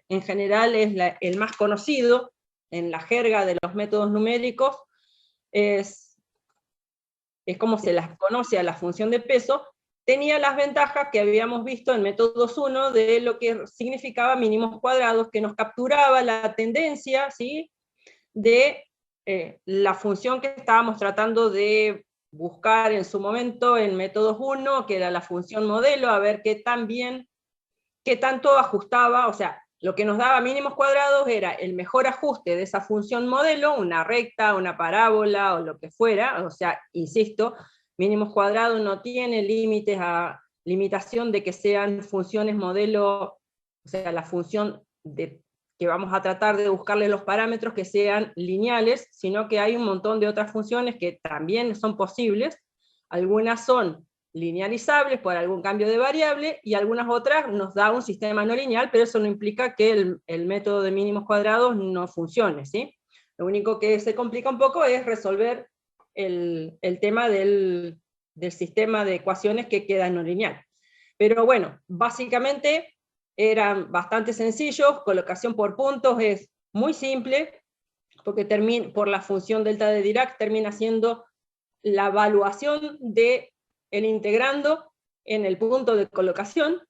en general es el más conocido en la jerga de los métodos numéricos, es como se las conoce a la función de peso, tenía las ventajas que habíamos visto en método 2.1 de lo que significaba mínimos cuadrados, que nos capturaba la tendencia, ¿sí?, de la función que estábamos tratando de buscar en su momento en método 1, que era la función modelo, a ver qué tanto ajustaba, o sea, lo que nos daba mínimos cuadrados era el mejor ajuste de esa función modelo, una recta, una parábola o lo que fuera, o sea, insisto, mínimos cuadrados no tiene límites a limitación de que sean funciones modelo, o sea, la función que vamos a tratar de buscarle los parámetros que sean lineales, sino que hay un montón de otras funciones que también son posibles, algunas son linealizables por algún cambio de variable, y algunas otras nos da un sistema no lineal, pero eso no implica que el método de mínimos cuadrados no funcione, ¿sí? Lo único que se complica un poco es resolver el tema del sistema de ecuaciones que queda no lineal. Pero bueno, básicamente eran bastante sencillos, colocación por puntos es muy simple, porque por la función delta de Dirac termina siendo la evaluación de el integrando en el punto de colocación.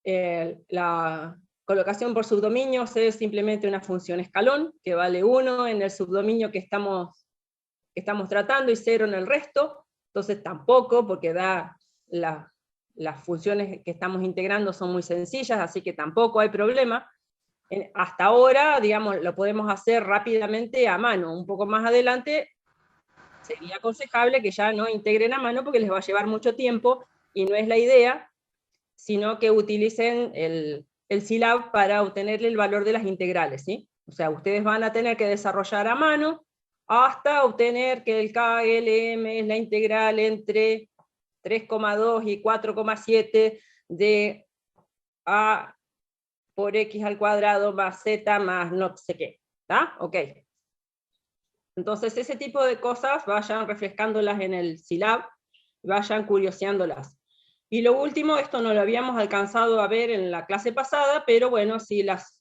La colocación por subdominios es simplemente una función escalón, que vale 1 en el subdominio que estamos tratando y 0 en el resto, entonces tampoco, porque las funciones que estamos integrando son muy sencillas, así que tampoco hay problema. Hasta ahora, digamos, lo podemos hacer rápidamente a mano. Un poco más adelante sería aconsejable que ya no integren a mano porque les va a llevar mucho tiempo y no es la idea, sino que utilicen el Scilab para obtener el valor de las integrales, ¿sí? O sea, ustedes van a tener que desarrollar a mano hasta obtener que el KLM es la integral entre 3,2 y 4,7 de A por X al cuadrado más Z más no sé qué, ¿está? Ok. Entonces, ese tipo de cosas vayan refrescándolas en el Scilab, vayan curioseándolas. Y lo último, esto no lo habíamos alcanzado a ver en la clase pasada, pero bueno, si las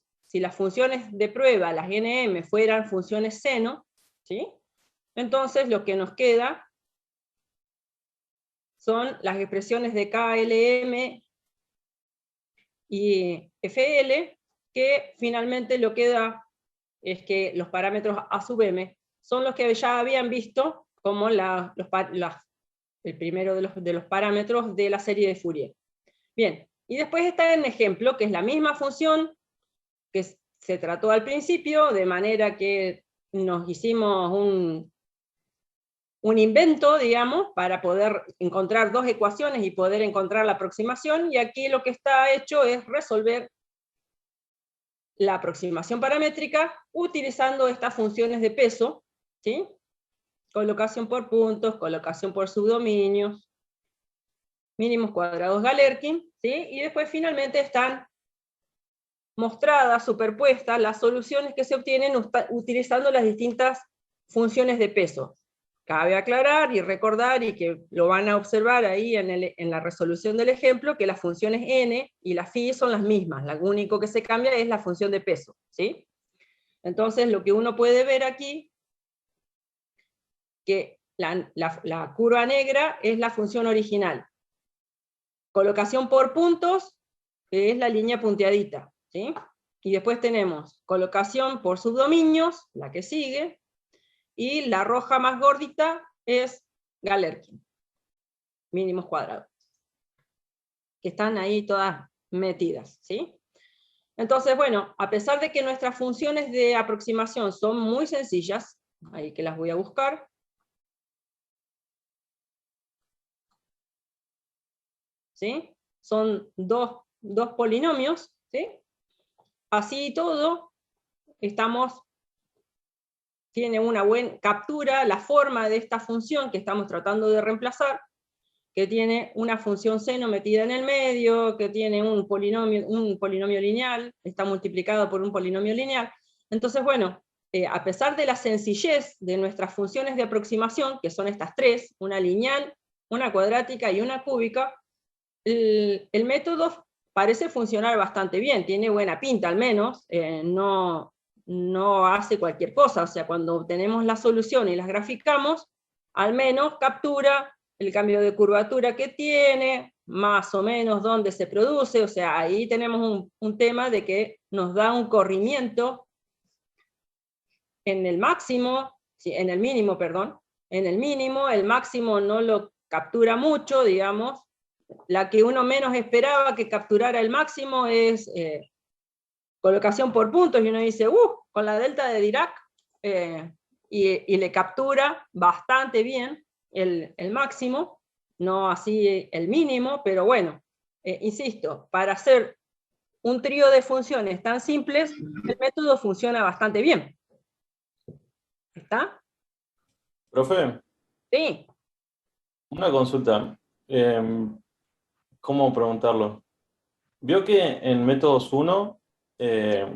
funciones de prueba, las NM, fueran funciones seno, ¿sí?, entonces lo que nos queda son las expresiones de KLM y FL, que finalmente lo que da es que los parámetros A sub M son los que ya habían visto como el primero de los parámetros de la serie de Fourier. Bien, y después está el ejemplo, que es la misma función que se trató al principio, de manera que nos hicimos un invento, digamos, para poder encontrar dos ecuaciones y poder encontrar la aproximación, y aquí lo que está hecho es resolver la aproximación paramétrica utilizando estas funciones de peso, ¿sí?, colocación por puntos, colocación por subdominios, mínimos cuadrados Galerkin, ¿sí?, y después finalmente están mostradas, superpuestas, las soluciones que se obtienen utilizando las distintas funciones de peso. Cabe aclarar y recordar, y que lo van a observar ahí en la resolución del ejemplo, que las funciones n y la phi son las mismas, lo único que se cambia es la función de peso, ¿sí? Entonces lo que uno puede ver aquí, que la curva negra es la función original. Colocación por puntos es la línea punteadita, ¿sí? Y después tenemos colocación por subdominios, la que sigue, y la roja más gordita es Galerkin, mínimos cuadrados, que están ahí todas metidas, ¿sí? Entonces, bueno, a pesar de que nuestras funciones de aproximación son muy sencillas, ahí que las voy a buscar, ¿sí?, son dos polinomios, ¿sí?, así y todo, tiene una buena captura la forma de esta función que estamos tratando de reemplazar, que tiene una función seno metida en el medio, que tiene un polinomio lineal, está multiplicado por un polinomio lineal. Entonces, bueno, a pesar de la sencillez de nuestras funciones de aproximación, que son estas tres, una lineal, una cuadrática y una cúbica, el método parece funcionar bastante bien, tiene buena pinta al menos, no hace cualquier cosa, o sea, cuando obtenemos la solución y las graficamos, al menos captura el cambio de curvatura que tiene, más o menos dónde se produce, o sea, ahí tenemos un tema de que nos da un corrimiento en el máximo, en el mínimo, perdón, en el mínimo, el máximo no lo captura mucho, digamos, la que uno menos esperaba que capturara el máximo es colocación por puntos, y uno dice, con la delta de Dirac, y le captura bastante bien el máximo, no así el mínimo, pero bueno, insisto, para hacer un trío de funciones tan simples, el método funciona bastante bien. ¿Está? Profe, Sí. una consulta. ¿Cómo preguntarlo? Vio que en métodos 1,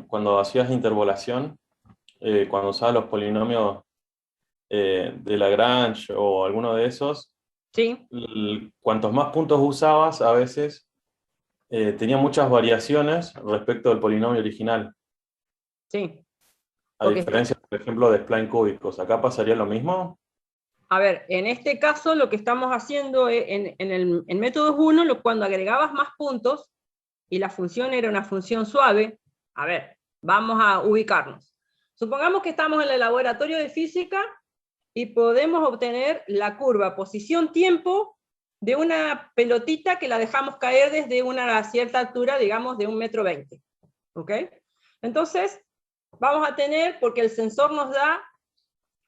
cuando hacías interpolación, cuando usabas los polinomios de Lagrange o alguno de esos, Sí, cuantos más puntos usabas, a veces tenía muchas variaciones respecto del polinomio original. sí. A Porque diferencia, por ejemplo, de spline cúbicos. ¿Acá pasaría lo mismo? a ver, en este caso lo que estamos haciendo en métodos 1, cuando agregabas más puntos y la función era una función suave, a ver, vamos a ubicarnos. Supongamos que estamos en el laboratorio de física y podemos obtener la curva posición-tiempo de una pelotita que la dejamos caer desde una cierta altura, digamos de 1,20 m. ¿Ok? Entonces, vamos a tener, porque el sensor nos da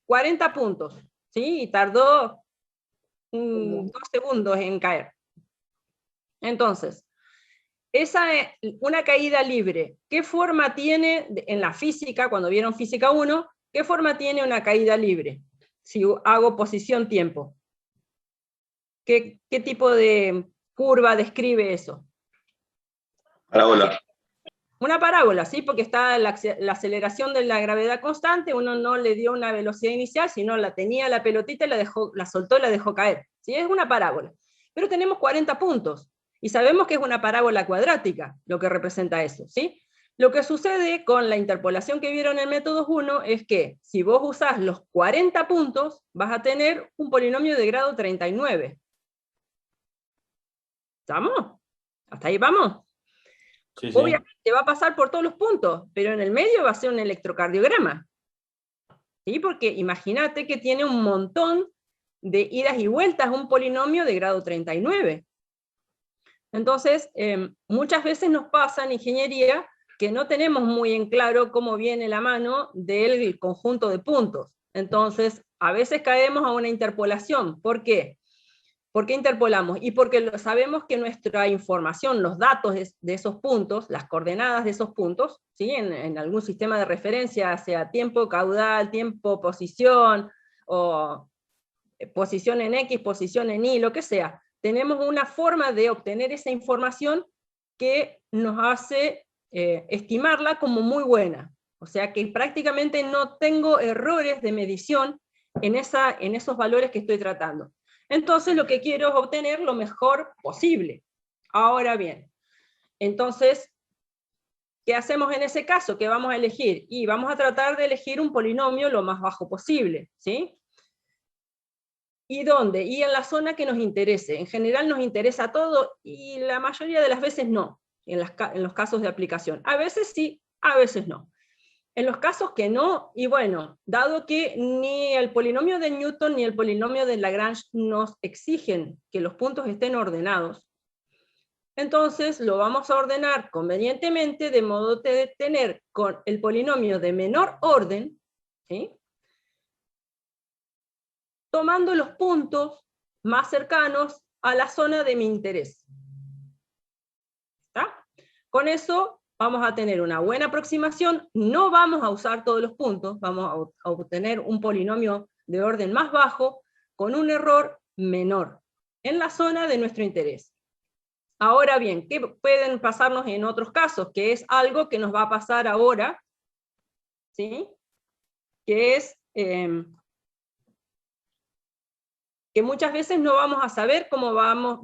40 puntos, ¿sí? Y tardó 2 segundos en caer. Entonces, esa es una caída libre. ¿Qué forma tiene en la física, cuando vieron física 1, qué forma tiene una caída libre? Si hago posición-tiempo. ¿Qué tipo de curva describe eso? Parábola. Una parábola, ¿sí? Porque está la aceleración de la gravedad constante, uno no le dio una velocidad inicial, sino la tenía la pelotita y la soltó y la dejó caer. ¿Sí? Es una parábola. Pero tenemos 40 puntos, y sabemos que es una parábola cuadrática, lo que representa eso, ¿sí? Lo que sucede con la interpolación que vieron en métodos 1 es que si vos usás los 40 puntos, vas a tener un polinomio de grado 39. ¿Estamos? ¿Hasta ahí vamos? Sí, sí. Obviamente va a pasar por todos los puntos, pero en el medio va a ser un electrocardiograma. ¿Sí? Porque imagínate que tiene un montón de idas y vueltas, un polinomio de grado 39. Entonces, muchas veces nos pasa en ingeniería que no tenemos muy en claro cómo viene la mano del conjunto de puntos. Entonces, a veces caemos a una interpolación. ¿Por qué? ¿Por qué interpolamos? Y porque sabemos que nuestra información, los datos de esos puntos, las coordenadas de esos puntos, ¿sí? en algún sistema de referencia, sea tiempo caudal, tiempo posición, o posición en X, posición en Y, lo que sea, tenemos una forma de obtener esa información que nos hace estimarla como muy buena. O sea que prácticamente no tengo errores de medición en esos valores que estoy tratando. Entonces lo que quiero es obtener lo mejor posible. Ahora bien, entonces, ¿qué hacemos en ese caso? ¿Qué vamos a elegir? Y vamos a tratar de elegir un polinomio lo más bajo posible, ¿sí? ¿Y dónde? Y en la zona que nos interese. En general nos interesa todo y la mayoría de las veces no, en los casos de aplicación. A veces sí, a veces no. En los casos que no, y bueno, dado que ni el polinomio de Newton ni el polinomio de Lagrange nos exigen que los puntos estén ordenados, entonces lo vamos a ordenar convenientemente de modo de tener con el polinomio de menor orden, ¿sí? Tomando los puntos más cercanos a la zona de mi interés. ¿Está? Con eso vamos a tener una buena aproximación, no vamos a usar todos los puntos, vamos a obtener un polinomio de orden más bajo con un error menor en la zona de nuestro interés. Ahora bien, ¿qué pueden pasarnos en otros casos? Que es algo que nos va a pasar ahora, ¿sí? Que es que muchas veces no vamos a saber cómo vamos,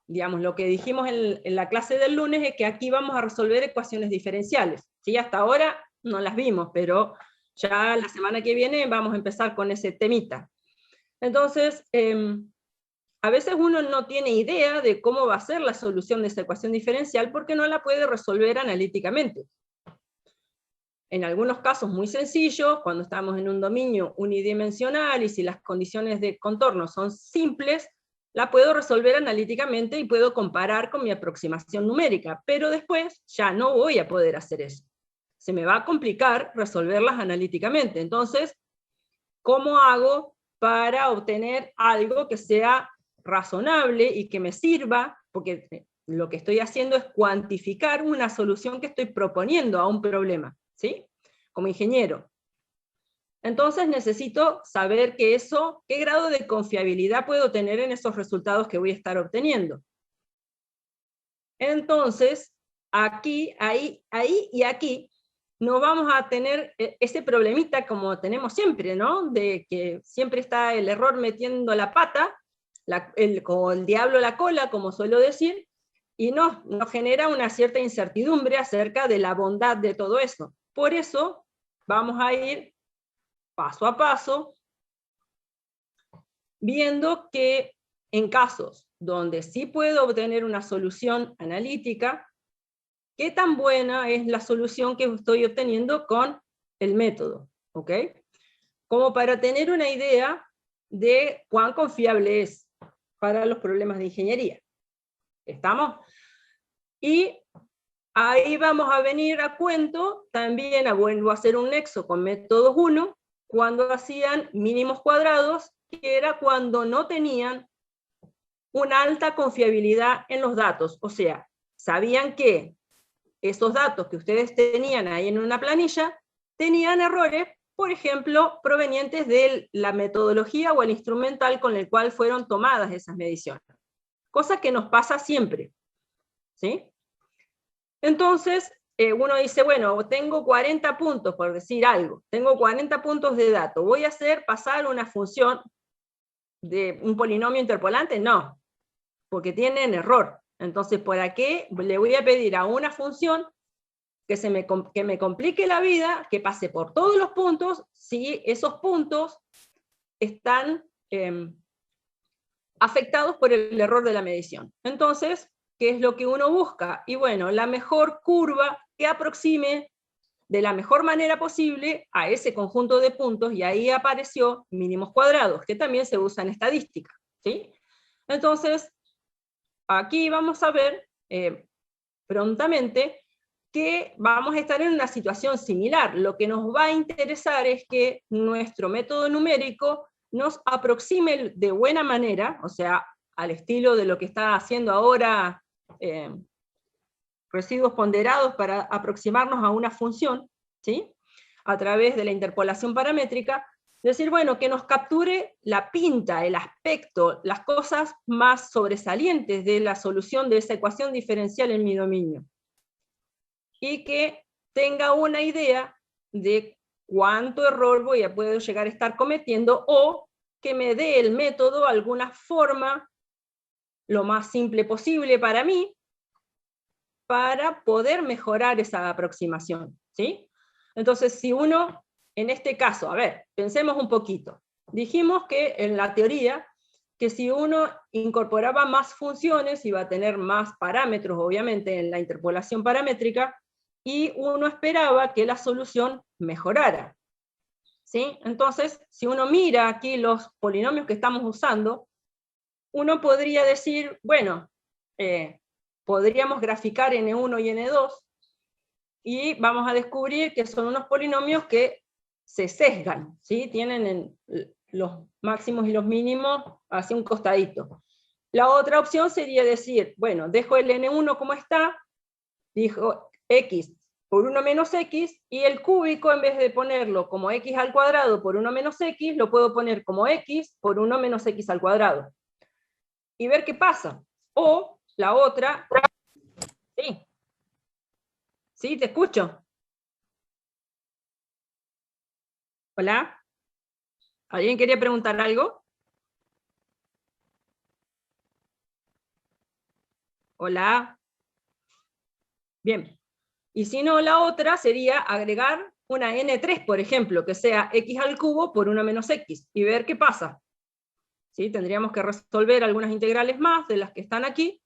digamos, lo que dijimos en la clase del lunes es que aquí vamos a resolver ecuaciones diferenciales. ¿Sí? Hasta ahora no las vimos, pero ya la semana que viene vamos a empezar con ese temita. Entonces, a veces uno no tiene idea de cómo va a ser la solución de esa ecuación diferencial porque no la puede resolver analíticamente. En algunos casos muy sencillos, cuando estamos en un dominio unidimensional y si las condiciones de contorno son simples, la puedo resolver analíticamente y puedo comparar con mi aproximación numérica, pero después ya no voy a poder hacer eso. Se me va a complicar resolverlas analíticamente. Entonces, ¿cómo hago para obtener algo que sea razonable y que me sirva? Porque lo que estoy haciendo es cuantificar una solución que estoy proponiendo a un problema, ¿sí? Como ingeniero. Entonces necesito saber qué grado de confiabilidad puedo tener en esos resultados que voy a estar obteniendo. Entonces, aquí, ahí y aquí, no vamos a tener ese problemita como tenemos siempre, ¿no? De que siempre está el error metiendo la pata, como el diablo la cola, como suelo decir, y nos genera una cierta incertidumbre acerca de la bondad de todo eso. Por eso vamos a ir paso a paso, viendo que en casos donde sí puedo obtener una solución analítica, qué tan buena es la solución que estoy obteniendo con el método, ¿ok? Como para tener una idea de cuán confiable es para los problemas de ingeniería. ¿Estamos? Y ahí vamos a venir a cuento, también vuelvo a hacer un nexo con métodos 1, cuando hacían mínimos cuadrados, que era cuando no tenían una alta confiabilidad en los datos, o sea, sabían que esos datos que ustedes tenían ahí en una planilla, tenían errores, por ejemplo, provenientes de la metodología o el instrumental con el cual fueron tomadas esas mediciones. Cosa que nos pasa siempre, ¿sí? Entonces, uno dice, bueno, tengo 40 puntos, por decir algo, tengo 40 puntos de datos, ¿voy a hacer pasar una función de un polinomio interpolante? No, porque tienen error. Entonces, ¿para qué le voy a pedir a una función que me complique la vida, que pase por todos los puntos, si esos puntos están afectados por el error de la medición? Entonces, ¿qué es lo que uno busca? Y bueno, la mejor curva que aproxime de la mejor manera posible a ese conjunto de puntos, y ahí apareció mínimos cuadrados, que también se usa en estadística, ¿sí? Entonces, aquí vamos a ver prontamente que vamos a estar en una situación similar. Lo que nos va a interesar es que nuestro método numérico nos aproxime de buena manera, o sea, al estilo de lo que está haciendo ahora residuos ponderados para aproximarnos a una función, ¿sí? A través de la interpolación paramétrica, decir, bueno, que nos capture la pinta, el aspecto, las cosas más sobresalientes de la solución de esa ecuación diferencial en mi dominio. Y que tenga una idea de cuánto error puedo llegar a estar cometiendo, o que me dé el método alguna forma lo más simple posible para mí, para poder mejorar esa aproximación, ¿sí? Entonces, si uno, en este caso, a ver, pensemos un poquito. Dijimos que en la teoría, que si uno incorporaba más funciones, iba a tener más parámetros, obviamente, en la interpolación paramétrica, y uno esperaba que la solución mejorara, ¿sí? Entonces, si uno mira aquí los polinomios que estamos usando, uno podría decir, bueno, podríamos graficar N1 y N2, y vamos a descubrir que son unos polinomios que se sesgan, ¿sí? Tienen los máximos y los mínimos hacia un costadito. La otra opción sería decir, bueno, dejo el N1 como está, dijo X por 1 menos X, y el cúbico, en vez de ponerlo como X al cuadrado por 1 menos X, lo puedo poner como X por 1 menos X al cuadrado. Y ver qué pasa. O la otra, sí. Sí, te escucho. Hola. ¿Alguien quería preguntar algo? Hola. Bien. Y si no, la otra sería agregar una n3, por ejemplo, que sea x al cubo por 1 menos x, y ver qué pasa. ¿Sí? Tendríamos que resolver algunas integrales más de las que están aquí,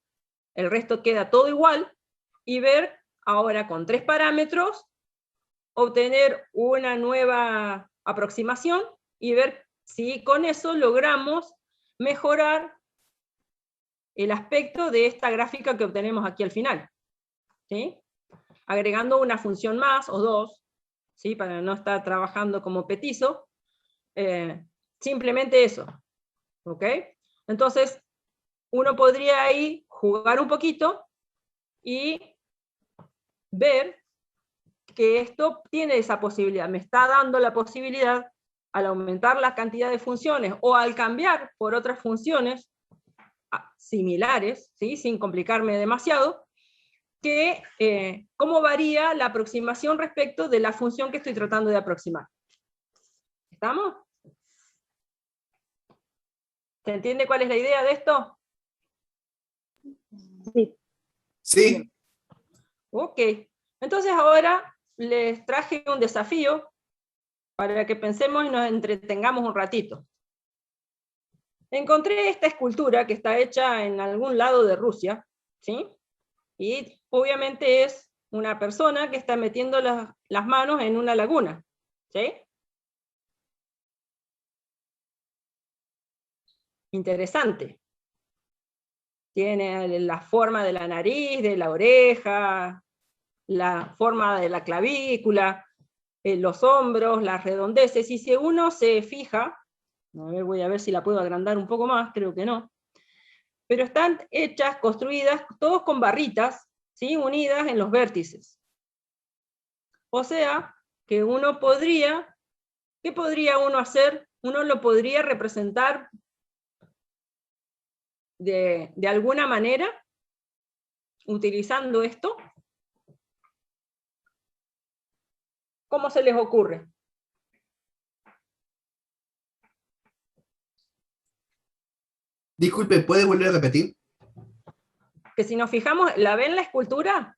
el resto queda todo igual, y ver ahora con 3 parámetros, obtener una nueva aproximación, y ver si con eso logramos mejorar el aspecto de esta gráfica que obtenemos aquí al final. ¿Sí? Agregando una función más, o dos, ¿sí? Para no estar trabajando como petizo, simplemente eso. ¿Ok? Entonces, uno podría ahí jugar un poquito y ver que esto tiene esa posibilidad, me está dando la posibilidad, al aumentar la cantidad de funciones o al cambiar por otras funciones similares, ¿sí? Sin complicarme demasiado, que cómo varía la aproximación respecto de la función que estoy tratando de aproximar. ¿Estamos? ¿Se entiende cuál es la idea de esto? Sí. Sí. Ok. Entonces ahora les traje un desafío para que pensemos y nos entretengamos un ratito. Encontré esta escultura que está hecha en algún lado de Rusia, ¿sí? Y obviamente es una persona que está metiendo las manos en una laguna, ¿sí? Interesante. Tiene la forma de la nariz, de la oreja, la forma de la clavícula, los hombros, las redondeces, y si uno se fija, a ver, voy a ver si la puedo agrandar un poco más, creo que no, pero están hechas, construidas, todos con barritas, ¿sí? Unidas en los vértices. O sea, que uno podría, ¿qué podría uno hacer? Uno lo podría representar de alguna manera, utilizando esto. ¿Cómo se les ocurre? Disculpe, ¿puede volver a repetir? Que si nos fijamos, ¿la ven la escultura?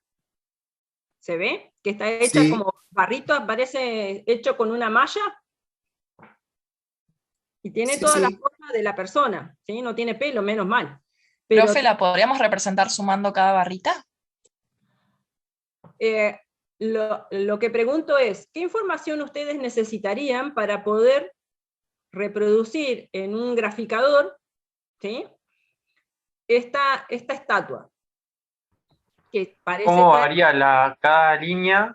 ¿Se ve? Que está hecha Sí. como barrito, parece hecho con una malla. Y tiene Sí, toda la sí. forma de la persona, ¿sí? No tiene pelo, menos mal. Pero Profe, ¿la podríamos representar sumando cada barrita? lo que pregunto es, ¿qué información ustedes necesitarían para poder reproducir en un graficador, ¿sí? esta estatua? Que parece ¿Cómo varía cada línea,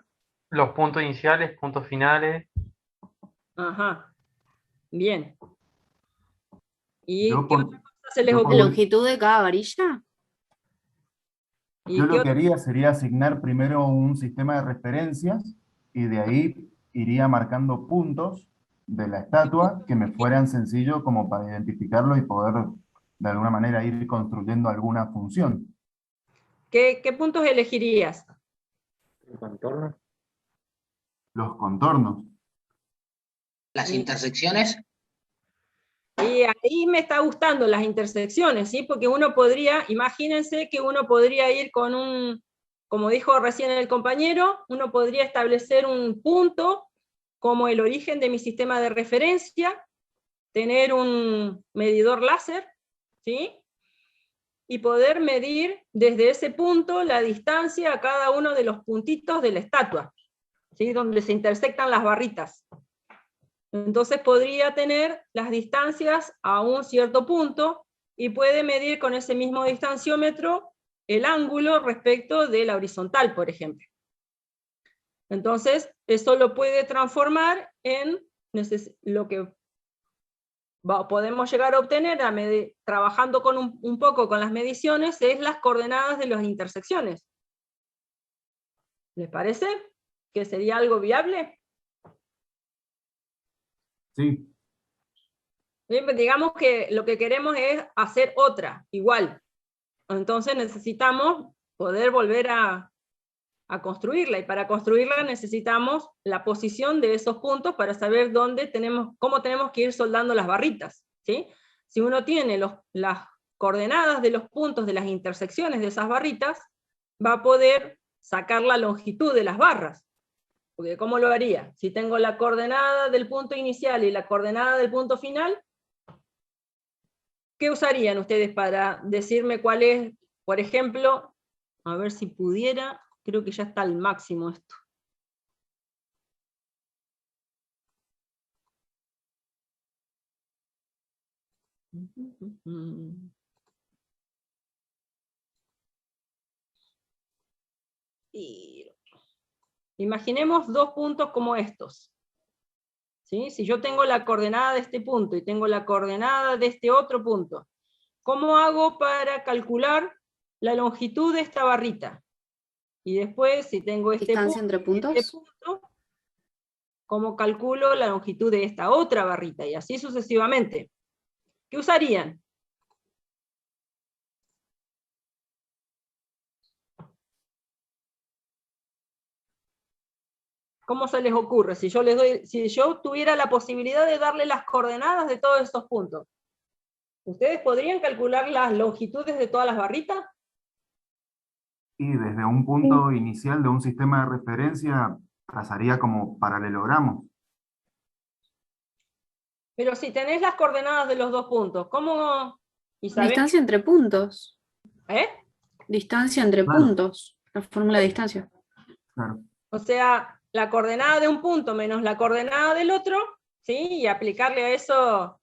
los puntos iniciales, puntos finales? Ajá, bien. ¿Y Yo, qué por- otra cosa se les yo ¿La ocurre? longitud de cada varilla? ¿Y Yo qué lo que otra? haría sería asignar primero un sistema de referencias y de ahí iría marcando puntos de la estatua que me fueran sencillo como para identificarlo y poder de alguna manera ir construyendo alguna función. ¿Qué puntos elegirías? ¿El contorno? Los contornos. Las intersecciones. Y ahí me está gustando las intersecciones, ¿sí? Porque uno podría, imagínense que uno podría ir con un, como dijo recién el compañero, uno podría establecer un punto como el origen de mi sistema de referencia, tener un medidor láser, ¿sí? Y poder medir desde ese punto la distancia a cada uno de los puntitos de la estatua, ¿sí? Donde se intersectan las barritas. Entonces podría tener las distancias a un cierto punto y puede medir con ese mismo distanciómetro el ángulo respecto de la horizontal, por ejemplo. Entonces, eso lo puede transformar en lo que podemos llegar a obtener trabajando con un poco con las mediciones, es las coordenadas de las intersecciones. ¿Les parece que sería algo viable? Sí, Bien, digamos que lo que queremos es hacer otra, igual. Entonces necesitamos poder volver a construirla, y para construirla necesitamos la posición de esos puntos para saber cómo tenemos que ir soldando las barritas, ¿sí? Si uno tiene las coordenadas de los puntos de las intersecciones de esas barritas, va a poder sacar la longitud de las barras. Porque ¿cómo lo haría? Si tengo la coordenada del punto inicial y la coordenada del punto final, ¿qué usarían ustedes para decirme cuál es, por ejemplo, a ver si pudiera, creo que ya está al máximo esto. Y imaginemos dos puntos como estos. ¿Sí? Si yo tengo la coordenada de este punto y tengo la coordenada de este otro punto, ¿cómo hago para calcular la longitud de esta barrita? Y después, si tengo este Distancia punto, entre puntos. este punto, ¿cómo calculo la longitud de esta otra barrita? Y así sucesivamente. ¿Qué usarían? ¿Cómo se les ocurre? Si yo tuviera la posibilidad de darle las coordenadas de todos estos puntos, ¿ustedes podrían calcular las longitudes de todas las barritas? Y desde un punto inicial de un sistema de referencia, trazaría como paralelogramos. Pero si tenés las coordenadas de los dos puntos, ¿cómo? Isabel? Distancia entre puntos. ¿Eh? Distancia entre Claro. puntos. La fórmula de distancia. Claro. O sea, la coordenada de un punto menos la coordenada del otro, ¿sí? Y aplicarle a eso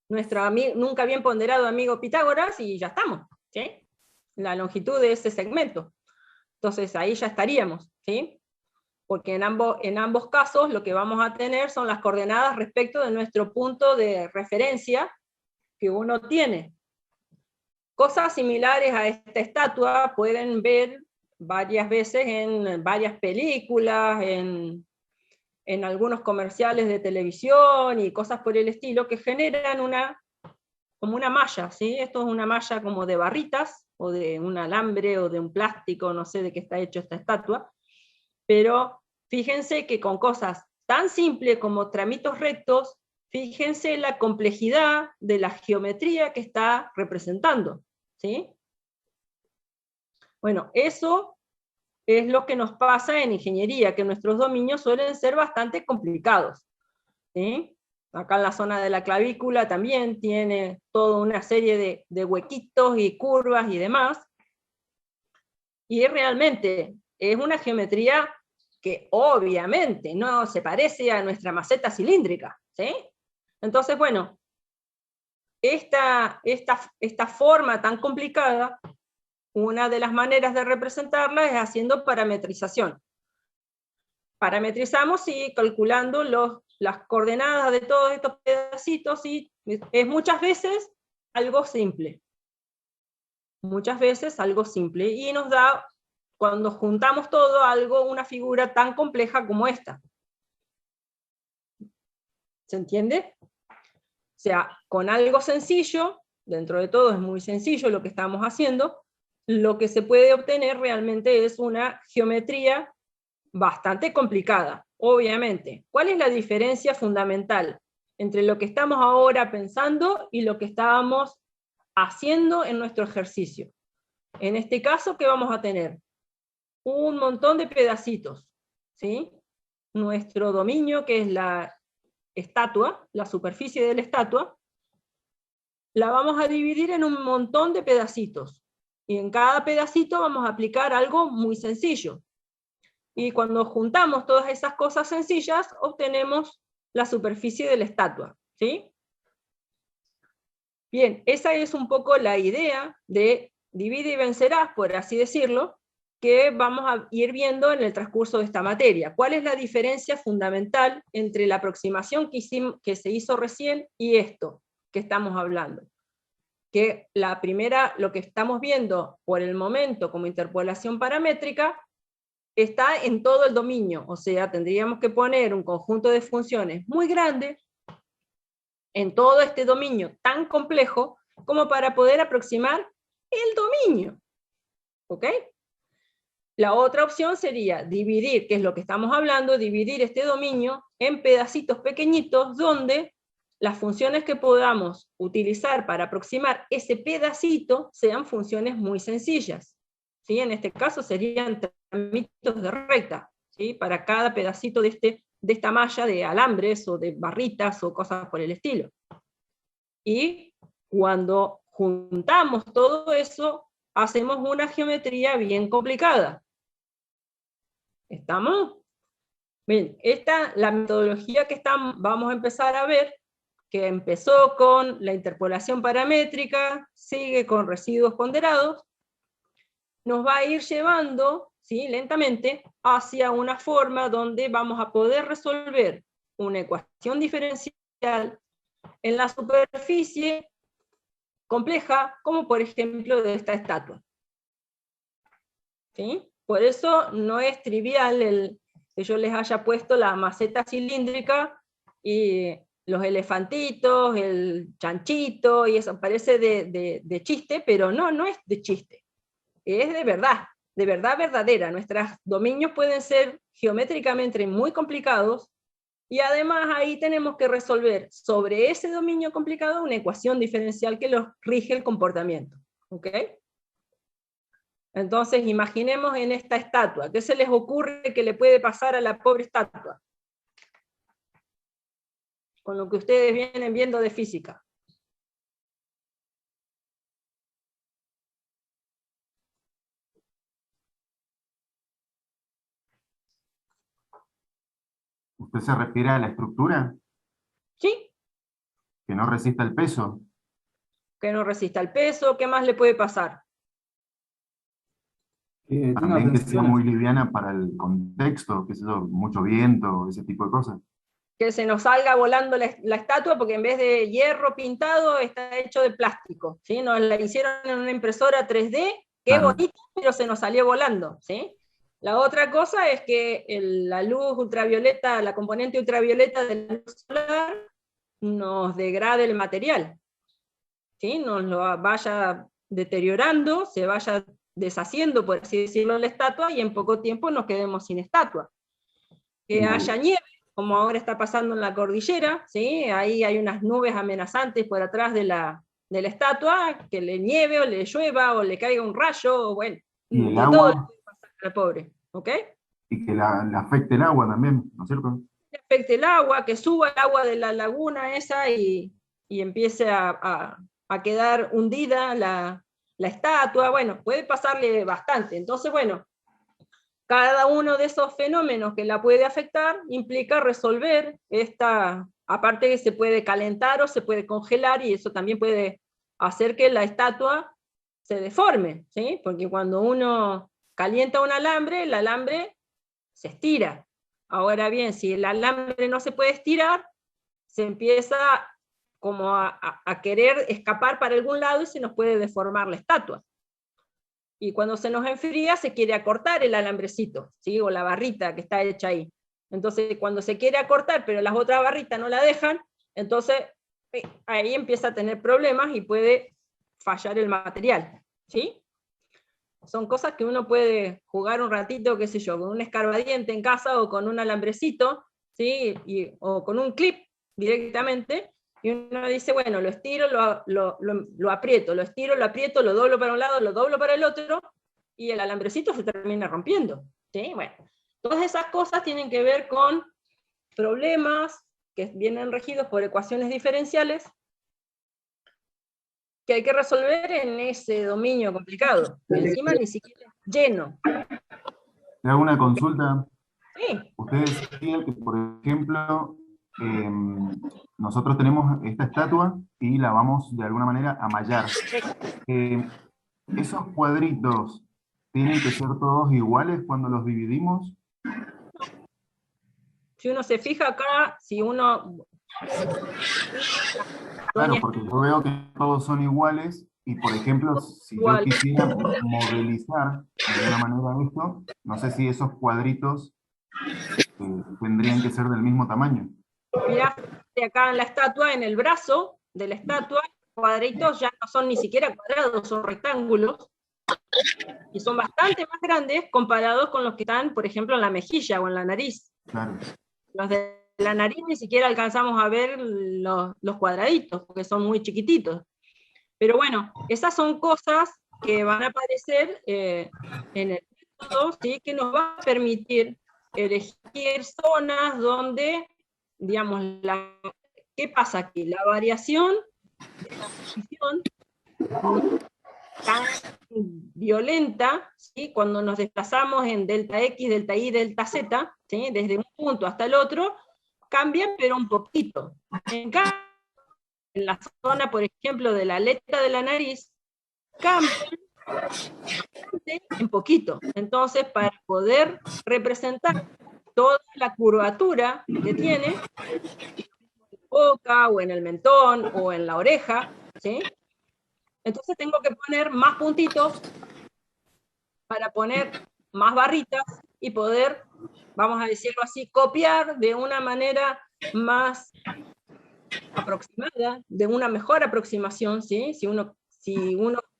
nuestro nunca bien ponderado amigo Pitágoras, y ya estamos, ¿sí? La longitud de ese segmento. Entonces ahí ya estaríamos, ¿sí? Porque en ambos casos lo que vamos a tener son las coordenadas respecto de nuestro punto de referencia que uno tiene. Cosas similares a esta estatua pueden ver varias veces en varias películas, en algunos comerciales de televisión y cosas por el estilo, que generan como una malla, ¿sí? Esto es una malla como de barritas, o de un alambre, o de un plástico, no sé de qué está hecho esta estatua, pero fíjense que con cosas tan simples como tramitos rectos, fíjense la complejidad de la geometría que está representando, ¿sí? Bueno, eso es lo que nos pasa en ingeniería, que nuestros dominios suelen ser bastante complicados, ¿sí? Acá en la zona de la clavícula también tiene toda una serie de huequitos y curvas y demás, y realmente es una geometría que obviamente no se parece a nuestra maceta cilíndrica, ¿sí? Entonces, bueno, esta forma tan complicada, una de las maneras de representarla es haciendo parametrización. Parametrizamos y calculando las coordenadas de todos estos pedacitos, y es muchas veces algo simple. Muchas veces algo simple, y nos da, cuando juntamos todo, una figura tan compleja como esta. ¿Se entiende? O sea, con algo sencillo, dentro de todo es muy sencillo lo que estamos haciendo, lo que se puede obtener realmente es una geometría bastante complicada, obviamente. ¿Cuál es la diferencia fundamental entre lo que estamos ahora pensando y lo que estábamos haciendo en nuestro ejercicio? En este caso, ¿qué vamos a tener? Un montón de pedacitos, ¿sí? Nuestro dominio, que es la estatua, la superficie de la estatua, la vamos a dividir en un montón de pedacitos. Y en cada pedacito vamos a aplicar algo muy sencillo. Y cuando juntamos todas esas cosas sencillas, obtenemos la superficie de la estatua, ¿sí? Bien, esa es un poco la idea de divide y vencerás, por así decirlo, que vamos a ir viendo en el transcurso de esta materia. ¿Cuál es la diferencia fundamental entre la aproximación que se hizo recién y esto que estamos hablando? Que la primera, lo que estamos viendo por el momento como interpolación paramétrica, está en todo el dominio, o sea, tendríamos que poner un conjunto de funciones muy grande en todo este dominio tan complejo como para poder aproximar el dominio, ¿ok? La otra opción sería dividir, que es lo que estamos hablando, dividir este dominio en pedacitos pequeñitos donde las funciones que podamos utilizar para aproximar ese pedacito sean funciones muy sencillas, ¿sí? En este caso serían tramitos de recta, ¿sí? Para cada pedacito de esta malla de alambres o de barritas o cosas por el estilo. Y cuando juntamos todo eso, hacemos una geometría bien complicada. ¿Estamos? Bien, la metodología que vamos a empezar a ver, que empezó con la interpolación paramétrica, sigue con residuos ponderados, nos va a ir llevando, ¿sí?, lentamente hacia una forma donde vamos a poder resolver una ecuación diferencial en la superficie compleja, como por ejemplo de esta estatua. ¿Sí? Por eso no es trivial que yo les haya puesto la maceta cilíndrica y los elefantitos, el chanchito, y eso parece de chiste, pero no es de chiste, es de verdad verdadera. Nuestros dominios pueden ser geométricamente muy complicados, y además ahí tenemos que resolver sobre ese dominio complicado una ecuación diferencial que los rige el comportamiento. ¿Ok? Entonces imaginemos en esta estatua, ¿qué se les ocurre que le puede pasar a la pobre estatua? Con lo que ustedes vienen viendo de física. ¿Usted se refiere a la estructura? ¿Sí? Que no resista el peso. Que no resista el peso, ¿qué más le puede pasar? También que sea muy liviana para el contexto, que sea mucho viento, ese tipo de cosas. Que se nos salga volando la estatua porque en vez de hierro pintado está hecho de plástico, ¿sí? Nos la hicieron en una impresora 3D, qué bonito, pero se nos salió volando, ¿sí? La otra cosa es que la luz ultravioleta, la componente ultravioleta de la luz solar, nos degrade el material, ¿sí? Nos lo vaya deteriorando, se vaya deshaciendo, por así decirlo, la estatua, y en poco tiempo nos quedemos sin estatua. Que haya nieve, como ahora está pasando en la cordillera, ¿sí? Ahí hay unas nubes amenazantes por atrás de la estatua, que le nieve o le llueva o le caiga un rayo, o bueno, y el de agua, todo le puede pasar a la pobre, ¿ok? Y que le afecte el agua también, ¿no es cierto? Que afecte el agua, que suba el agua de la laguna esa y empiece a quedar hundida la estatua, bueno, puede pasarle bastante. Entonces, bueno, cada uno de esos fenómenos que la puede afectar implica resolver aparte que se puede calentar o se puede congelar, y eso también puede hacer que la estatua se deforme, ¿sí? Porque cuando uno calienta un alambre, el alambre se estira. Ahora bien, si el alambre no se puede estirar, se empieza como a querer escapar para algún lado y se nos puede deformar la estatua. Y cuando se nos enfría, se quiere acortar el alambrecito, ¿sí? O la barrita que está hecha ahí. Entonces, cuando se quiere acortar, pero las otras barritas no la dejan, entonces ahí empieza a tener problemas y puede fallar el material, ¿sí? Son cosas que uno puede jugar un ratito, qué sé yo, con un escarbadiente en casa o con un alambrecito, ¿sí? O con un clip directamente, y uno dice, bueno, lo estiro, lo aprieto, lo estiro, lo aprieto, lo doblo para un lado, lo doblo para el otro, y el alambrecito se termina rompiendo, ¿sí? Bueno, todas esas cosas tienen que ver con problemas que vienen regidos por ecuaciones diferenciales que hay que resolver en ese dominio complicado, que encima ni siquiera es lleno. ¿Le hago una consulta? Sí. Ustedes decían que, por ejemplo, nosotros tenemos esta estatua y la vamos de alguna manera a mallar. ¿Esos cuadritos tienen que ser todos iguales cuando los dividimos? Si uno se fija acá, si uno... Claro, porque yo veo que todos son iguales y, por ejemplo, si yo quisiera modelizar de alguna manera esto, no sé si esos cuadritos tendrían que ser del mismo tamaño. Mirá, acá en la estatua, en el brazo de la estatua, los cuadritos ya no son ni siquiera cuadrados, son rectángulos, y son bastante más grandes comparados con los que están, por ejemplo, en la mejilla o en la nariz. Claro. Los de la nariz ni siquiera alcanzamos a ver los cuadraditos, porque son muy chiquititos. Pero bueno, esas son cosas que van a aparecer en el método, ¿sí? Que nos va a permitir elegir zonas donde, digamos, ¿qué pasa aquí? La variación de la posición tan violenta, ¿sí? Cuando nos desplazamos en delta X, delta Y, delta Z, ¿sí? Desde un punto hasta el otro, cambian pero un poquito. En cambio, en la zona, por ejemplo, de la aleta de la nariz, cambian en poquito. Entonces, para poder representar toda la curvatura que tiene, en la boca, o en el mentón, o en la oreja, ¿sí? Entonces tengo que poner más puntitos para poner más barritas y poder, vamos a decirlo así, copiar de una manera más aproximada, de una mejor aproximación, ¿sí? Si uno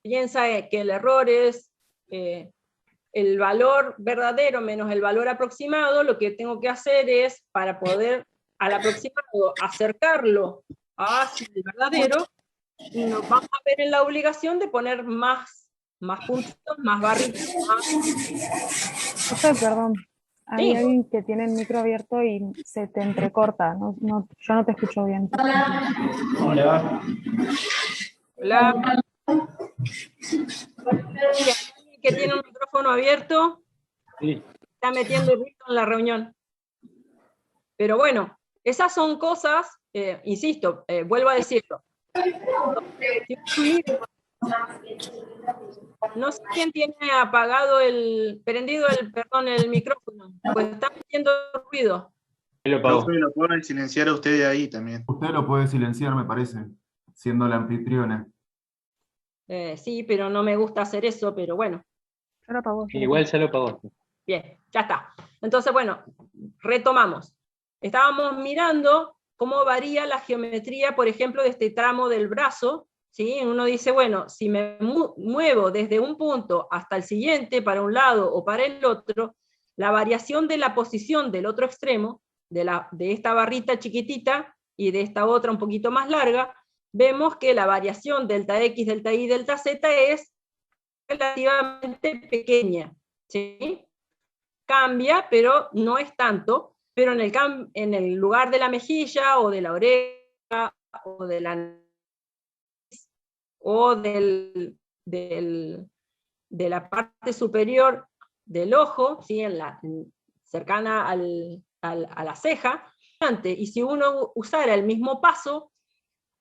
piensa que el error es el valor verdadero menos el valor aproximado, lo que tengo que hacer es, para poder al aproximado acercarlo hacia el verdadero, nos vamos a ver en la obligación de poner más puntitos, más barritas, Profe, perdón. Hay Sí. alguien que tiene el micro abierto y se te entrecorta. Yo no te escucho bien. Hola. Hola. Sí, ¿hay alguien que tiene un micrófono abierto? Sí. Está metiendo ruido en la reunión. Pero bueno, esas son cosas, insisto, vuelvo a decirlo. No sé quién tiene apagado prendido el micrófono, pues está metiendo ruido. Profe, lo pueden silenciar a usted de ahí también. Usted lo puede silenciar, me parece, siendo la anfitriona. Sí, pero no me gusta hacer eso, pero bueno. Yo lo apago. Igual ya lo pagó. Bien, ya está. Entonces, bueno, retomamos. Estábamos mirando cómo varía la geometría, por ejemplo, de este tramo del brazo, ¿sí? Uno dice, bueno, si me muevo desde un punto hasta el siguiente, para un lado o para el otro, la variación de la posición del otro extremo, de esta barrita chiquitita y de esta otra un poquito más larga, vemos que la variación delta X, delta Y, delta Z es relativamente pequeña, ¿sí? Cambia, pero no es tanto, pero en el lugar de la mejilla, o de la oreja, o de la nariz, o de la parte superior del ojo, ¿sí? Cercana a la ceja, y si uno usara el mismo paso,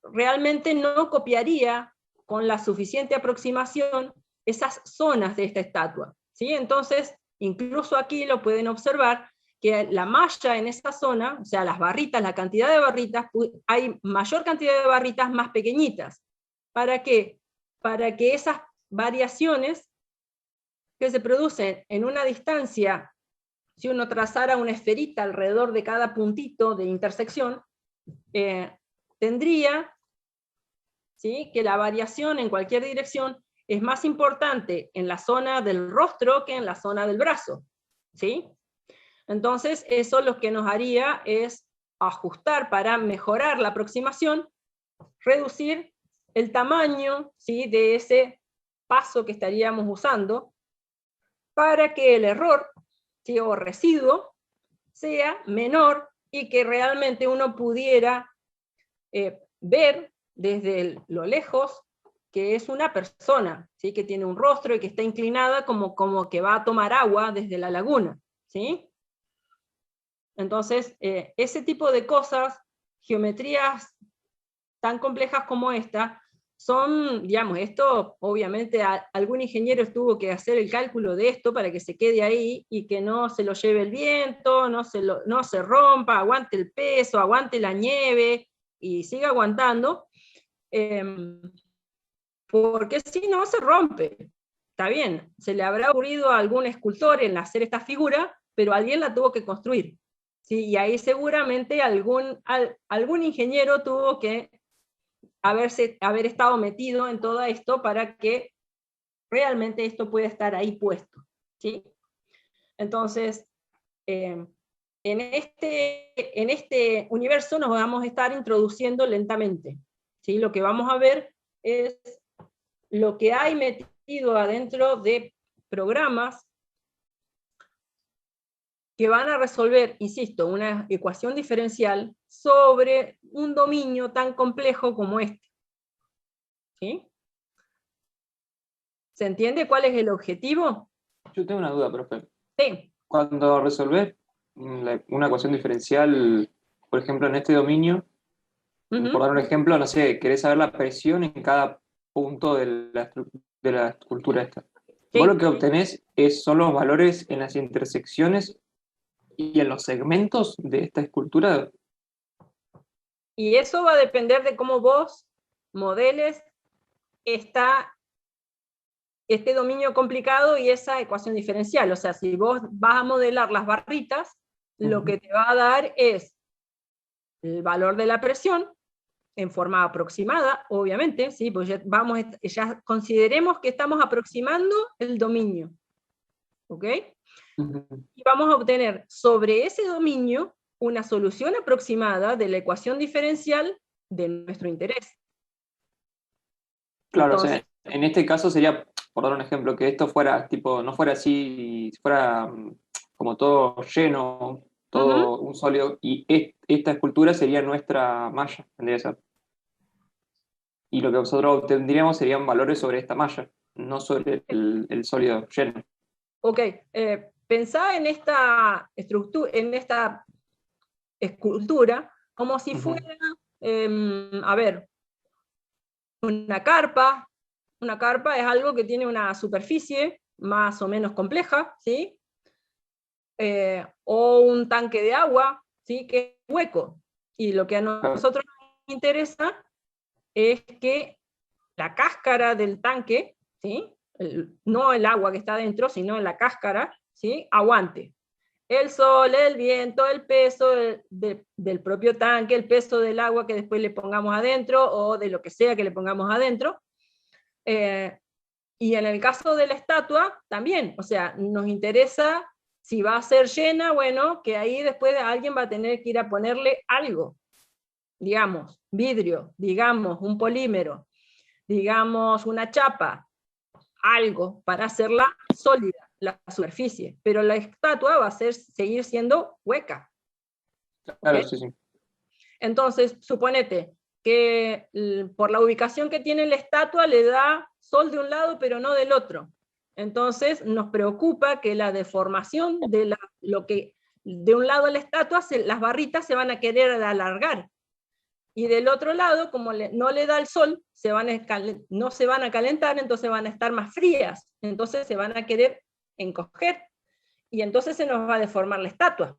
realmente no copiaría con la suficiente aproximación esas zonas de esta estatua, ¿sí? Entonces, incluso aquí lo pueden observar, que la malla en esa zona, o sea, las barritas, la cantidad de barritas, hay mayor cantidad de barritas más pequeñitas. ¿Para qué? Para que esas variaciones que se producen en una distancia, si uno trazara una esferita alrededor de cada puntito de intersección, tendría, ¿sí?, que la variación en cualquier dirección es más importante en la zona del rostro que en la zona del brazo, ¿sí? Entonces, eso lo que nos haría es ajustar para mejorar la aproximación, reducir el tamaño, ¿sí?, de ese paso que estaríamos usando, para que el error, ¿sí?, o residuo sea menor y que realmente uno pudiera ver desde lo lejos que es una persona, ¿sí?, que tiene un rostro y que está inclinada como que va a tomar agua desde la laguna, ¿sí? Entonces, ese tipo de cosas, geometrías tan complejas como esta, son, digamos, esto obviamente algún ingeniero tuvo que hacer el cálculo de esto para que se quede ahí y que no se lo lleve el viento, no se rompa, aguante el peso, aguante la nieve y siga aguantando, porque si no se rompe. Está bien, se le habrá ocurrido a algún escultor en hacer esta figura, pero alguien la tuvo que construir, ¿sí? Y ahí seguramente algún ingeniero tuvo que haber estado metido en todo esto para que realmente esto pueda estar ahí puesto, ¿sí? Entonces, en este universo nos vamos a estar introduciendo lentamente, ¿sí? Lo que vamos a ver es lo que hay metido adentro de programas que van a resolver, insisto, una ecuación diferencial sobre un dominio tan complejo como este. ¿Sí? ¿Se entiende cuál es el objetivo? Yo tengo una duda, profe. Sí. Cuando resolvés una ecuación diferencial, por ejemplo, en este dominio, por dar un ejemplo, no sé, querés saber la presión en cada punto de la estructura esta. Sí. Vos lo que obtenés son los valores en las intersecciones y en los segmentos de esta escultura. Y eso va a depender de cómo vos modeles este dominio complicado y esa ecuación diferencial. O sea, si vos vas a modelar las barritas, lo que te va a dar es el valor de la presión en forma aproximada, obviamente, ¿sí? Pues ya consideremos que estamos aproximando el dominio, ¿ok? Y vamos a obtener sobre ese dominio una solución aproximada de la ecuación diferencial de nuestro interés. Claro, Entonces, o sea, en este caso sería, por dar un ejemplo, que esto fuera tipo, no fuera así, fuera como todo lleno, todo un sólido, y esta escultura sería nuestra malla, tendría que ser. Y lo que nosotros obtendríamos serían valores sobre esta malla, no sobre el sólido lleno. ok, pensá en esta escultura como si fuera, a ver, una carpa. Una carpa es algo que tiene una superficie más o menos compleja, ¿sí? O un tanque de agua, ¿sí? Que es hueco. Y lo que a nosotros nos interesa es que la cáscara del tanque, ¿sí? No el agua que está dentro, sino la cáscara, ¿sí? Aguante. El sol, el viento, el peso del propio tanque, el peso del agua que después le pongamos adentro, o de lo que sea que le pongamos adentro. Y en el caso de la estatua, también, o sea, nos interesa si va a ser llena, bueno, que ahí después alguien va a tener que ir a ponerle algo, digamos, vidrio, digamos, un polímero, digamos, una chapa, algo para hacerla sólida, la superficie, pero la estatua va a seguir siendo hueca. Claro, ¿Okay? sí, sí. Entonces, suponete que por la ubicación que tiene la estatua le da sol de un lado pero no del otro. Entonces nos preocupa que la deformación de de un lado de la estatua, las barritas se van a querer alargar. Y del otro lado, como no le da el sol, no se van a calentar, entonces van a estar más frías. Entonces se van a querer encoger. Y entonces se nos va a deformar la estatua.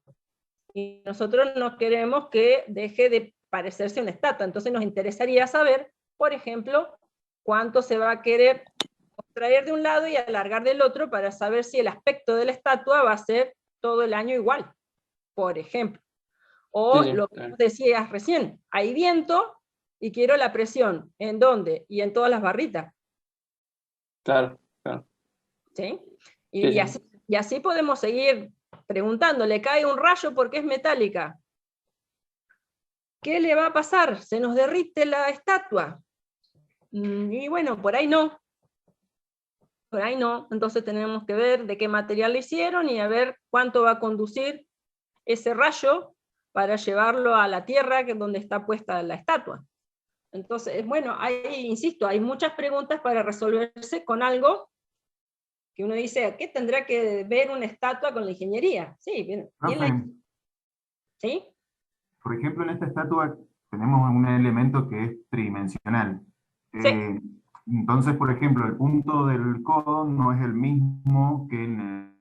Y nosotros no queremos que deje de parecerse una estatua. Entonces nos interesaría saber, por ejemplo, cuánto se va a querer contraer de un lado y alargar del otro para saber si el aspecto de la estatua va a ser todo el año igual, por ejemplo. O lo que decías recién, hay viento y quiero la presión. ¿En dónde? Y en todas las barritas. Claro, claro. ¿Sí? Y así podemos seguir preguntando, le cae un rayo porque es metálica. ¿Qué le va a pasar? ¿Se nos derrite la estatua? Y bueno, por ahí no. Por ahí no. Entonces tenemos que ver de qué material le hicieron y a ver cuánto va a conducir ese rayo para llevarlo a la tierra, que es donde está puesta la estatua. Entonces, bueno, insisto, hay muchas preguntas para resolverse con algo que uno dice, ¿qué tendrá que ver una estatua con la ingeniería? Sí, bien. ¿Sí? Por ejemplo, en esta estatua tenemos un elemento que es tridimensional. Sí. Entonces, por ejemplo, el punto del codo no es el mismo que en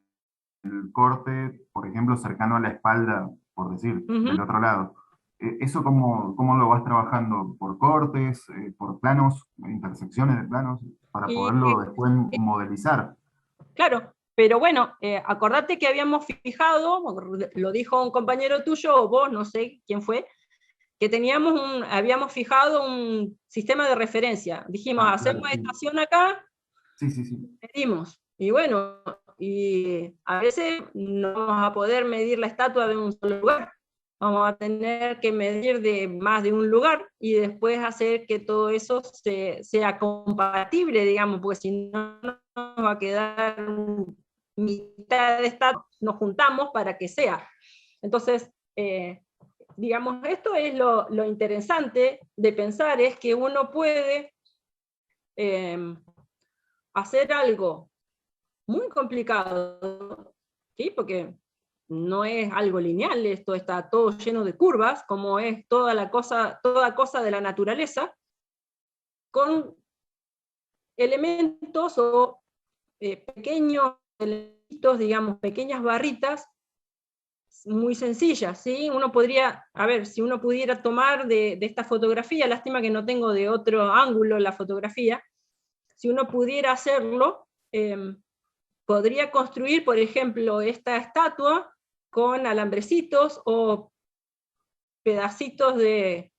el corte, por ejemplo, cercano a la espalda, por decir, del otro lado. ¿Eso cómo lo vas trabajando? ¿Por cortes, por planos, intersecciones de planos, para poderlo después modelizar? Claro, pero bueno, acordate que habíamos fijado, lo dijo un compañero tuyo, o vos, no sé quién fue, que habíamos fijado un sistema de referencia. Dijimos, hacemos estación acá, medimos. Y bueno, y a veces no vamos a poder medir la estatua de un solo lugar. Vamos a tener que medir de más de un lugar y después hacer que todo eso sea compatible, digamos, porque si no nos va a quedar mitad de estatua, nos juntamos para que sea. Entonces, digamos, esto es lo interesante de pensar, es que uno puede hacer algo muy complicado, ¿sí? Porque no es algo lineal, esto está todo lleno de curvas, como es toda cosa de la naturaleza, con elementos o pequeños elementos, digamos, pequeñas barritas muy sencillas, ¿sí? Uno podría, a ver, si uno pudiera tomar de esta fotografía, lástima que no tengo de otro ángulo la fotografía, si uno pudiera hacerlo, podría construir, por ejemplo, esta estatua con alambrecitos o pedacitos de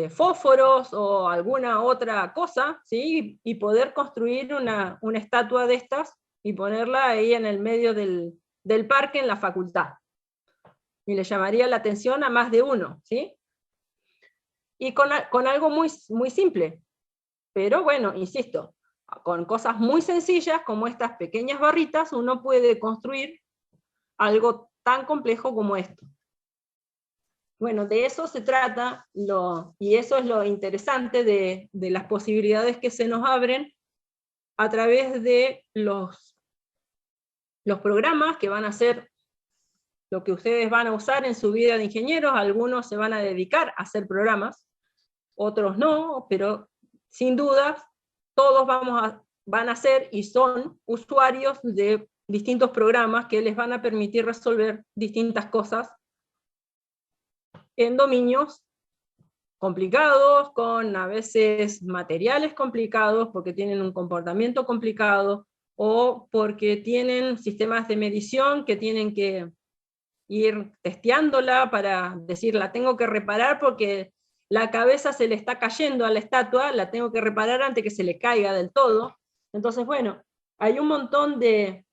fósforos o alguna otra cosa, ¿sí? Y poder construir una estatua de estas y ponerla ahí en el medio del parque en la facultad. Y le llamaría la atención a más de uno, ¿sí? Y con algo muy, muy simple. Pero bueno, insisto, con cosas muy sencillas como estas pequeñas barritas, uno puede construir algo tan complejo como esto. Bueno, de eso se trata, y eso es lo interesante de las posibilidades que se nos abren a través de los programas que van a ser lo que ustedes van a usar en su vida de ingenieros. Algunos se van a dedicar a hacer programas, otros no, pero sin duda todos van a ser y son usuarios de distintos programas que les van a permitir resolver distintas cosas en dominios complicados, con a veces materiales complicados, porque tienen un comportamiento complicado, o porque tienen sistemas de medición que tienen que ir testeándola para decir, la tengo que reparar porque la cabeza se le está cayendo a la estatua, la tengo que reparar antes que se le caiga del todo. Entonces, bueno, hay un montón de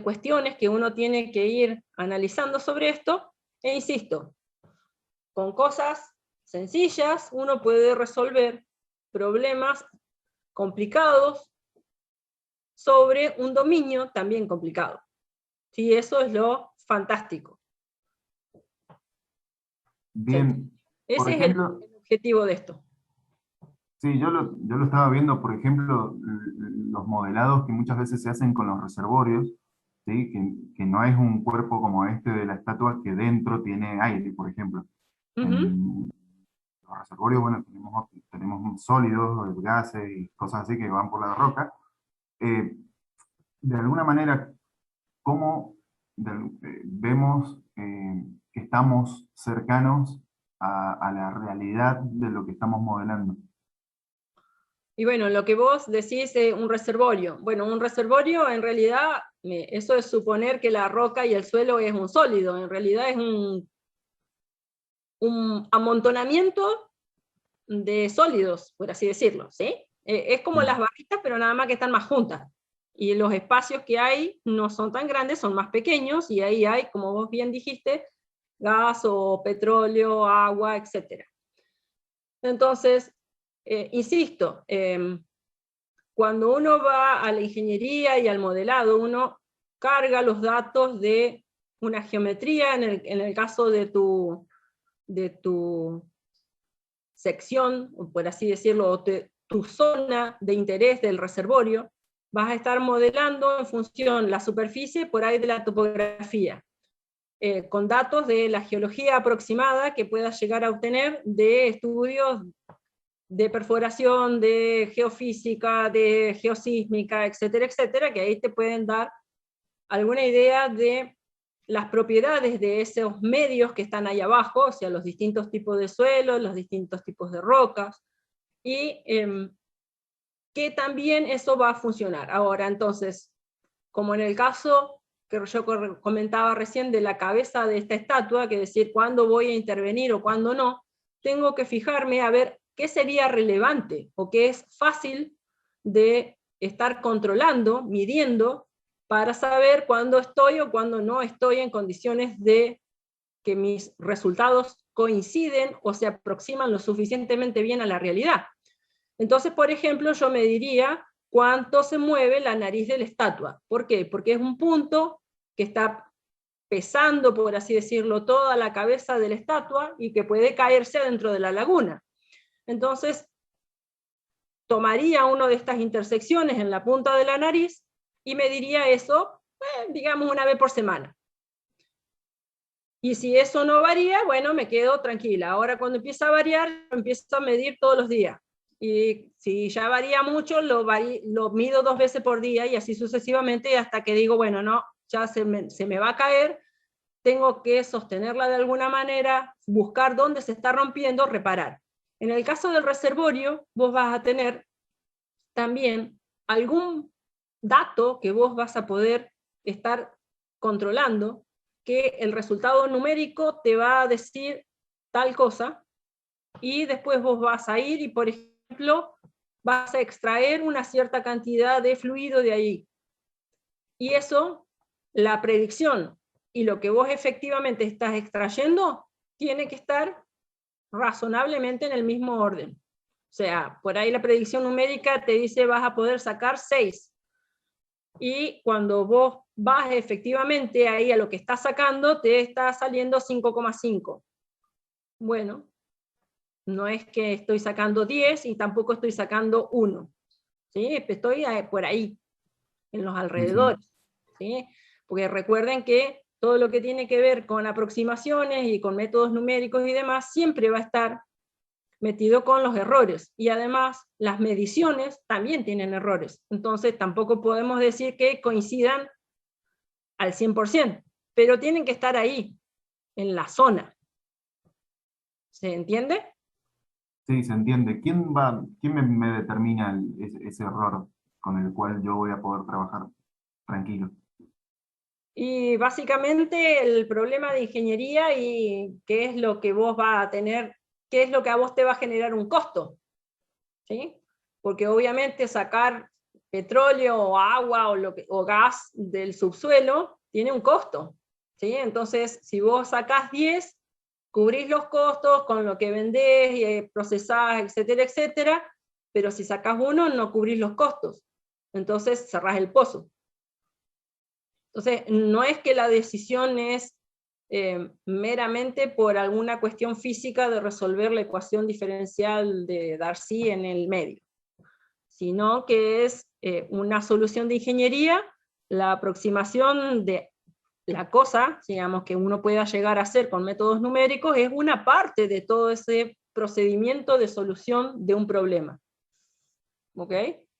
cuestiones que uno tiene que ir analizando sobre esto, e insisto, con cosas sencillas uno puede resolver problemas complicados sobre un dominio también complicado. Sí, eso es lo fantástico. Bien. Por Ese ejemplo, es el objetivo de esto. sí, yo lo estaba viendo, por ejemplo, los modelados que muchas veces se hacen con los reservorios, ¿sí? Que no es un cuerpo como este de la estatua que dentro tiene aire, por ejemplo. En los reservorios, bueno, tenemos sólidos, gases y cosas así que van por la roca. De alguna manera, ¿cómo vemos que estamos cercanos a la realidad de lo que estamos modelando? Y bueno, lo que vos decís es un reservorio. Bueno, un reservorio en realidad, eso es suponer que la roca y el suelo es un sólido, en realidad es un amontonamiento de sólidos, por así decirlo, ¿sí? Es como las barritas, pero nada más que están más juntas. Y los espacios que hay no son tan grandes, son más pequeños, y ahí hay, como vos bien dijiste, gas o petróleo, agua, etc. Entonces, insisto, cuando uno va a la ingeniería y al modelado, uno carga los datos de una geometría, en el caso de tu sección, por así decirlo, o tu zona de interés del reservorio, vas a estar modelando en función la superficie por ahí de la topografía, con datos de la geología aproximada que puedas llegar a obtener de estudios de perforación, de geofísica, de geosísmica, etcétera, etcétera, que ahí te pueden dar alguna idea de las propiedades de esos medios que están ahí abajo, o sea, los distintos tipos de suelos, los distintos tipos de rocas, y que también eso va a funcionar. Ahora, entonces, como en el caso que yo comentaba recién de la cabeza de esta estatua, que decir cuándo voy a intervenir o cuándo no, tengo que fijarme a ver qué sería relevante o qué es fácil de estar controlando, midiendo, para saber cuándo estoy o cuándo no estoy en condiciones de que mis resultados coinciden o se aproximan lo suficientemente bien a la realidad. Entonces, por ejemplo, yo mediría cuánto se mueve la nariz de la estatua. ¿Por qué? Porque es un punto que está pesando, por así decirlo, toda la cabeza de la estatua y que puede caerse dentro de la laguna. Entonces, tomaría una de estas intersecciones en la punta de la nariz y mediría eso, digamos, una vez por semana. Y si eso no varía, bueno, me quedo tranquila. Ahora cuando empieza a variar, empiezo a medir todos los días. Y si ya varía mucho, lo mido 2 veces por día y así sucesivamente hasta que digo, bueno, no, ya se me va a caer, tengo que sostenerla de alguna manera, buscar dónde se está rompiendo, reparar. En el caso del reservorio, vos vas a tener también algún dato que vos vas a poder estar controlando, que el resultado numérico te va a decir tal cosa, y después vos vas a ir y, por ejemplo, vas a extraer una cierta cantidad de fluido de ahí. Y eso, la predicción y lo que vos efectivamente estás extrayendo, tiene que estar razonablemente en el mismo orden. O sea, por ahí la predicción numérica te dice vas a poder sacar 6. Y cuando vos vas efectivamente ahí a lo que estás sacando, te está saliendo 5,5. Bueno, no es que estoy sacando 10 y tampoco estoy sacando 1. ¿Sí? Estoy por ahí, en los alrededores. ¿Sí? Porque recuerden que todo lo que tiene que ver con aproximaciones y con métodos numéricos y demás, siempre va a estar metido con los errores, y además las mediciones también tienen errores, entonces tampoco podemos decir que coincidan al 100%, pero tienen que estar ahí, en la zona. ¿Se entiende? Sí, se entiende. ¿Quién me determina ese error con el cual yo voy a poder trabajar tranquilo? Y básicamente el problema de ingeniería y qué es lo que vos vas a tener, qué es lo que a vos te va a generar un costo, ¿sí? Porque obviamente sacar petróleo o agua o gas del subsuelo tiene un costo, ¿sí? Entonces, si vos sacás 10, cubrís los costos con lo que vendés y procesás, etcétera, etcétera, pero si sacás 1, no cubrís los costos. Entonces, cerrás el pozo. Entonces, no es que la decisión es meramente por alguna cuestión física de resolver la ecuación diferencial de Darcy en el medio, sino que es una solución de ingeniería, la aproximación de la cosa, digamos, que uno pueda llegar a hacer con métodos numéricos, es una parte de todo ese procedimiento de solución de un problema. ¿Ok?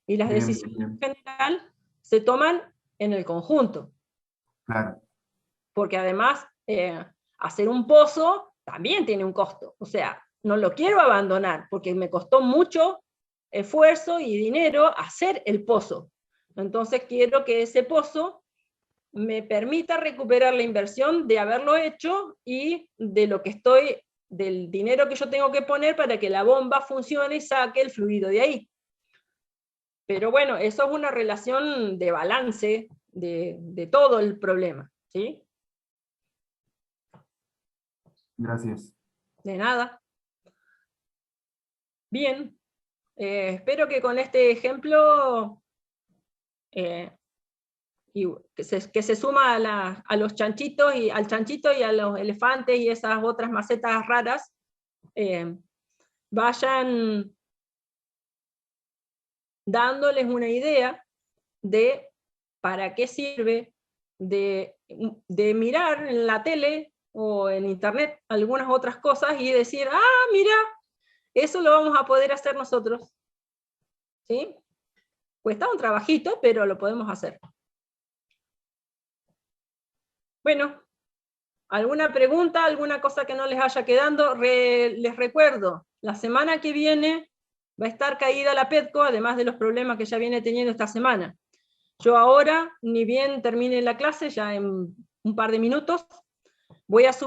Y las decisiones en general se toman en el conjunto. Claro. Porque además, hacer un pozo también tiene un costo. O sea, no lo quiero abandonar, porque me costó mucho esfuerzo y dinero hacer el pozo. Entonces quiero que ese pozo me permita recuperar la inversión de haberlo hecho y de lo que del dinero que yo tengo que poner para que la bomba funcione y saque el fluido de ahí. Pero bueno, eso es una relación de balance de todo el problema, ¿sí? Gracias. De nada. Bien, espero que con este ejemplo que se suma a los chanchitos y al chanchito y a los elefantes y esas otras macetas raras, vayan dándoles una idea de para qué sirve de mirar en la tele o en internet algunas otras cosas y decir, ah, mira, eso lo vamos a poder hacer nosotros. ¿Sí? Cuesta un trabajito, pero lo podemos hacer. Bueno, ¿alguna pregunta, alguna cosa que no les haya quedado? Les recuerdo, la semana que viene va a estar caída la PEDCO, además de los problemas que ya viene teniendo esta semana. Yo ahora, ni bien termine la clase, ya en un par de minutos, voy a subir